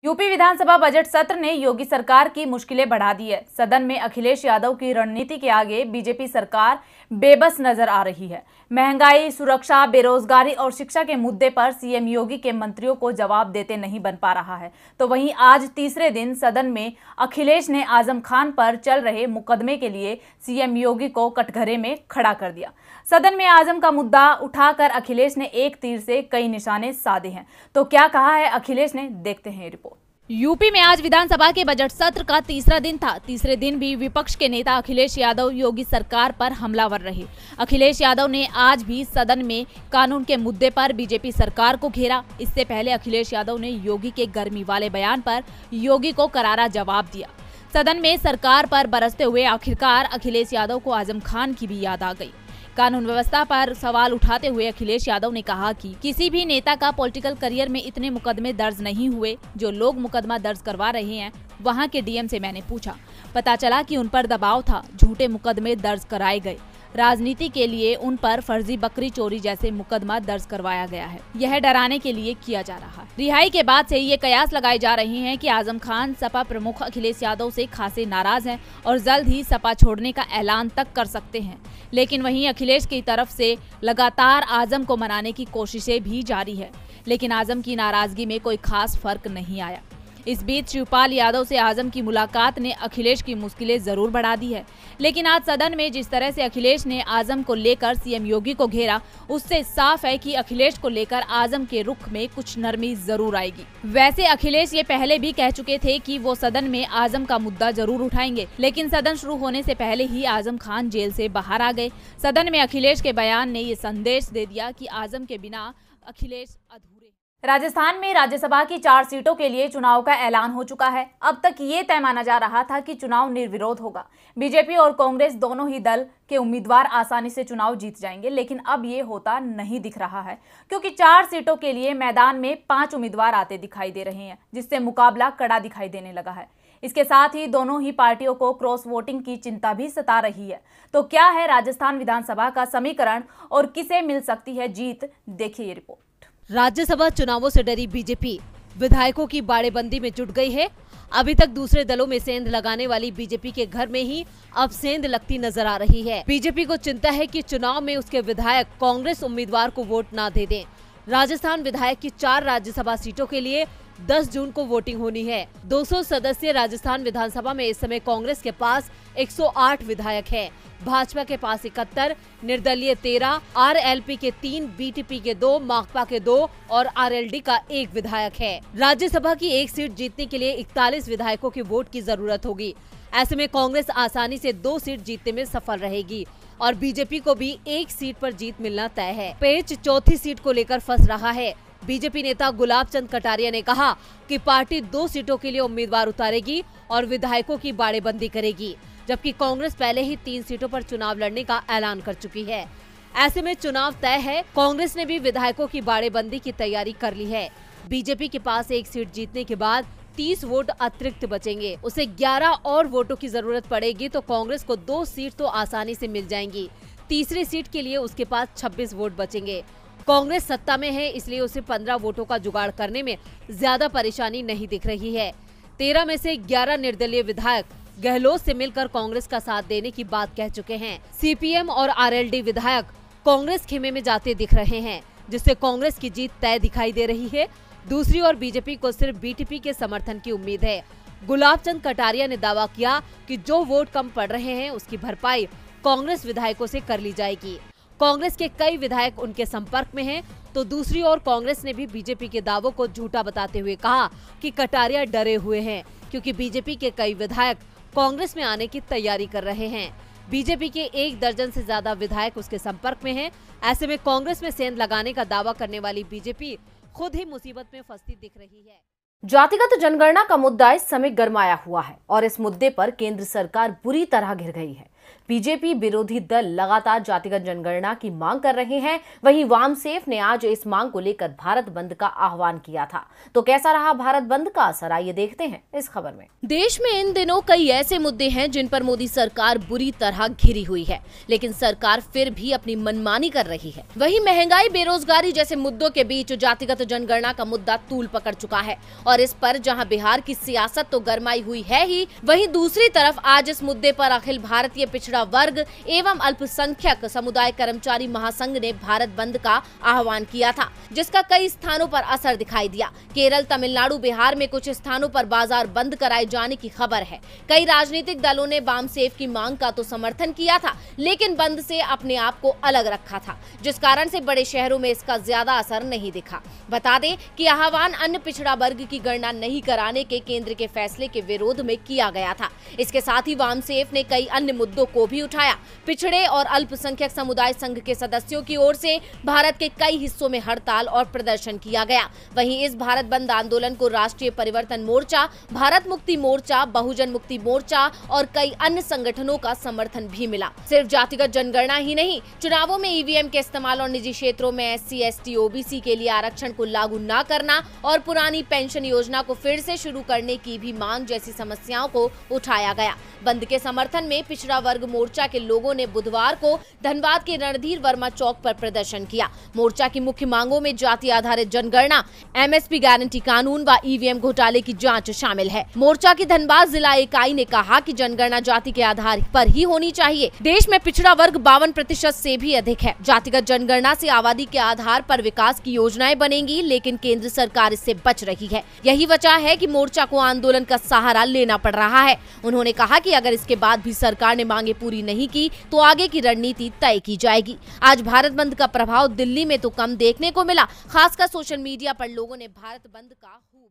UP विधानसभा budget सत्र ने योगी सरकार की मुश्किलें बढ़ा दी है। सदन में अखिलेश यादव की रणनीति के आगे बीजेपी सरकार बेबस नजर आ रही है। महंगाई, सुरक्षा, बेरोजगारी और शिक्षा के मुद्दे पर सीएम योगी के मंत्रियों को जवाब देते नहीं बन पा रहा है। तो वहीं आज तीसरे दिन सदन में अखिलेश ने आजम खान पर चल रहे मुकदमे के लिए सीएम योगी को कटघरे में खड़ा कर दिया। सदन में आजम का मुद्दा उठाकर अखिलेश ने एक तीर से कई निशाने साधे हैं। तो क्या कहा है अखिलेश ने, देखते हैं रिपोर्ट। यूपी में आज विधानसभा के बजट सत्र का तीसरा दिन था। तीसरे दिन भी विपक्ष के नेता अखिलेश यादव योगी सरकार पर हमलावर रहे। अखिलेश यादव ने आज भी सदन में कानून के मुद्दे पर बीजेपी सरकार को घेरा। इससे पहले अखिलेश यादव ने योगी के गर्मी वाले बयान पर योगी को करारा जवाब दिया। सदन में सरकार पर बरसते हुए आखिरकार अखिलेश यादव को आजम खान की भी याद आ गई। कानून व्यवस्था पर सवाल उठाते हुए अखिलेश यादव ने कहा कि किसी भी नेता का पॉलिटिकल करियर में इतने मुकदमे दर्ज नहीं हुए। जो लोग मुकदमा दर्ज करवा रहे हैं, वहां के डीएम से मैंने पूछा, पता चला कि उन पर दबाव था, झूठे मुकदमे दर्ज कराए गए। राजनीति के लिए उन पर फर्जी बकरी चोरी जैसे मुकदमा दर्ज करवाया गया है। यह डराने के लिए किया जा रहा है। रिहाई के बाद से ये कयास लगाए जा रहे हैं कि आजम खान सपा प्रमुख अखिलेश यादव से खासे नाराज हैं और जल्द ही सपा छोड़ने का ऐलान तक कर सकते हैं। लेकिन वहीं अखिलेश की तरफ से लगातार आजम को मनाने की कोशिशें भी जारी है, लेकिन आजम की नाराजगी में कोई खास फर्क नहीं आया। इस बीच शिवपाल यादव से आजम की मुलाकात ने अखिलेश की मुश्किलें जरूर बढ़ा दी है। लेकिन आज सदन में जिस तरह से अखिलेश ने आजम को लेकर सीएम योगी को घेरा, उससे साफ है कि अखिलेश को लेकर आजम के रुख में कुछ नरमी जरूर आएगी। वैसे अखिलेश ये पहले भी कह चुके थे कि वो सदन में आजम का मुद्दा जरूर उठाएंगे, लेकिन सदन शुरू होने से पहले ही आजम खान जेल से बाहर आ गए। सदन में अखिलेश के बयान ने ये संदेश दे दिया कि आजम के बिना अखिलेश अधूरे। राजस्थान में राज्यसभा की 4 सीटों के लिए चुनाव का ऐलान हो चुका है। अब तक ये तय माना जा रहा था कि चुनाव निर्विरोध होगा। बीजेपी और कांग्रेस दोनों ही दल के उम्मीदवार आसानी से चुनाव जीत जाएंगे, लेकिन अब ये होता नहीं दिख रहा है, क्योंकि 4 सीटों के लिए मैदान में 5 उम्मीदवार आते दिखाई दे रहे हैं, जिससे मुकाबला कड़ा दिखाई देने लगा है। इसके साथ ही दोनों ही पार्टियों को क्रॉस वोटिंग की चिंता भी सता रही है। तो क्या है राजस्थान विधानसभा का समीकरण और किसे मिल सकती है जीत, देखिए ये रिपोर्ट। राज्यसभा चुनावों से डरी बीजेपी विधायकों की बाड़ेबंदी में जुट गई है। अभी तक दूसरे दलों में सेंध लगाने वाली बीजेपी के घर में ही अब सेंध लगती नजर आ रही है। बीजेपी को चिंता है कि चुनाव में उसके विधायक कांग्रेस उम्मीदवार को वोट ना दे दें। राजस्थान विधायक की 4 राज्यसभा सीटों के लिए 10 जून को वोटिंग होनी है। 200 सदस्य राजस्थान विधानसभा में इस समय कांग्रेस के पास 108 विधायक है, भाजपा के पास 71, निर्दलीय 13, आरएलपी के 3, बीटीपी के 2, माकपा के 2 और आरएलडी का 1 विधायक है। राज्यसभा की 1 सीट जीतने के लिए 41 विधायकों के वोट की जरूरत होगी। ऐसे में कांग्रेस आसानी से 2 सीट जीतने में सफल रहेगी और बीजेपी को भी 1 सीट पर जीत मिलना तय है। पेच चौथी सीट को लेकर फंस रहा है। बीजेपी नेता गुलाब चंद कटारिया ने कहा कि पार्टी 2 सीटों के लिए उम्मीदवार उतारेगी और विधायकों की बाड़ेबंदी करेगी, जबकि कांग्रेस पहले ही 3 सीटों पर चुनाव लड़ने का ऐलान कर चुकी है। ऐसे में चुनाव तय है। कांग्रेस ने भी विधायकों की बाड़ेबंदी की तैयारी कर ली है। बीजेपी के पास 1 सीट जीतने के बाद 30 वोट अतिरिक्त बचेंगे। उसे 11 और वोटों की जरूरत पड़ेगी तो कांग्रेस को 2 सीट तो आसानी से मिल जाएंगी। तीसरी सीट के लिए उसके पास 26 वोट बचेंगे। कांग्रेस सत्ता में है, इसलिए उसे 15 वोटों का जुगाड़ करने में ज्यादा परेशानी नहीं दिख रही है। 13 में से 11 निर्दलीय विधायक गहलोत से मिलकर कांग्रेस का साथ देने की बात कह चुके हैं। सीपीएम और आरएलडी विधायक कांग्रेस खेमे में जाते दिख रहे हैं, जिससे कांग्रेस की जीत तय दिखाई दे रही है। दूसरी ओर बीजेपी को सिर्फ बीटीपी के समर्थन की उम्मीद है। गुलाब चंद कटारिया ने दावा किया कि जो वोट कम पड़ रहे हैं उसकी भरपाई कांग्रेस विधायकों से कर ली जाएगी। कांग्रेस के कई विधायक उनके संपर्क में हैं, तो दूसरी ओर कांग्रेस ने भी बीजेपी के दावों को झूठा बताते हुए कहा कि कटारिया डरे हुए हैं, क्योंकि बीजेपी के कई विधायक कांग्रेस में आने की तैयारी कर रहे हैं। बीजेपी के 1 दर्जन से ज्यादा विधायक उसके संपर्क में हैं। ऐसे में कांग्रेस में सेंध लगाने का दावा करने वाली बीजेपी खुद ही मुसीबत में फंसती दिख रही है। जातिगत जनगणना का मुद्दा इस समय गरमाया हुआ है और इस मुद्दे पर केंद्र सरकार बुरी तरह घिर गई है। बीजेपी विरोधी दल लगातार जातिगत जनगणना की मांग कर रहे हैं। वहीं वामसेफ ने आज इस मांग को लेकर भारत बंद का आह्वान किया था। तो कैसा रहा भारत बंद का असर, आइए देखते हैं इस खबर में। देश में इन दिनों कई ऐसे मुद्दे हैं जिन पर मोदी सरकार बुरी तरह घिरी हुई है, लेकिन सरकार फिर भी अपनी मनमानी कर रही है। वहीं महंगाई, बेरोजगारी जैसे मुद्दों के बीच जातिगत जनगणना का मुद्दा तूल पकड़ चुका है और इस पर जहां बिहार की सियासत तो गरमाई हुई है ही, वहीं दूसरी तरफ आज इस मुद्दे पर अखिल भारतीय पिछड़ा वर्ग एवं अल्पसंख्यक समुदाय कर्मचारी महासंघ ने भारत बंद का आह्वान किया था, जिसका कई स्थानों पर असर दिखाई दिया। केरल, तमिलनाडु, बिहार में कुछ स्थानों पर बाजार बंद कराए जाने की खबर है। कई राजनीतिक दलों ने वामसेफ की मांग का तो समर्थन किया था, लेकिन बंद से अपने आप को अलग रखा था, जिस कारण से बड़े शहरों में इसका ज्यादा असर नहीं दिखा। बता दें कि आह्वान अन्य पिछड़ा वर्ग की गणना नहीं कराने के केंद्र के फैसले के विरोध में किया गया था। इसके साथ ही वामसेफ ने कई अन्य मुद्दों को भी उठाया। पिछड़े और अल्पसंख्यक समुदाय संघ के सदस्यों की ओर से भारत के कई हिस्सों में हड़ताल और प्रदर्शन किया गया। वहीं इस भारत बंद आंदोलन को राष्ट्रीय परिवर्तन मोर्चा, भारत मुक्ति मोर्चा, बहुजन मुक्ति मोर्चा और कई अन्य संगठनों का समर्थन भी मिला। सिर्फ जातिगत जनगणना ही नहीं, चुनावों में ईवीएम के इस्तेमाल और निजी क्षेत्रों में SC, ST, OBC के लिए आरक्षण को लागू न करना और पुरानी पेंशन योजना को फिर से शुरू करने की भी मांग जैसी समस्याओं को उठाया गया। बंद के समर्थन में पिछड़ा वर्ग मोर्चा के लोगों ने बुधवार को धनबाद के रणधीर वर्मा चौक पर प्रदर्शन किया। मोर्चा की मुख्य मांगों में जाति आधारित जनगणना, MSP गारंटी कानून व ईवीएम घोटाले की जांच शामिल है। मोर्चा की धनबाद जिला इकाई ने कहा कि जनगणना जाति के आधार पर ही होनी चाहिए। देश में पिछड़ा वर्ग 52% से भी अधिक है। जातिगत जनगणना से आबादी के आधार पर विकास की योजनाएं बनेंगी, लेकिन केंद्र सरकार इससे बच रही है। यही वजह है कि मोर्चा को आंदोलन का सहारा लेना पड़ रहा है। उन्होंने कहा कि अगर इसके बाद भी सरकार ने मांगे पूरी नहीं की तो आगे की रणनीति तय की जाएगी। आज भारत बंद का प्रभाव दिल्ली में तो कम देखने को मिला, खासकर सोशल मीडिया पर लोगों ने भारत बंद का खूब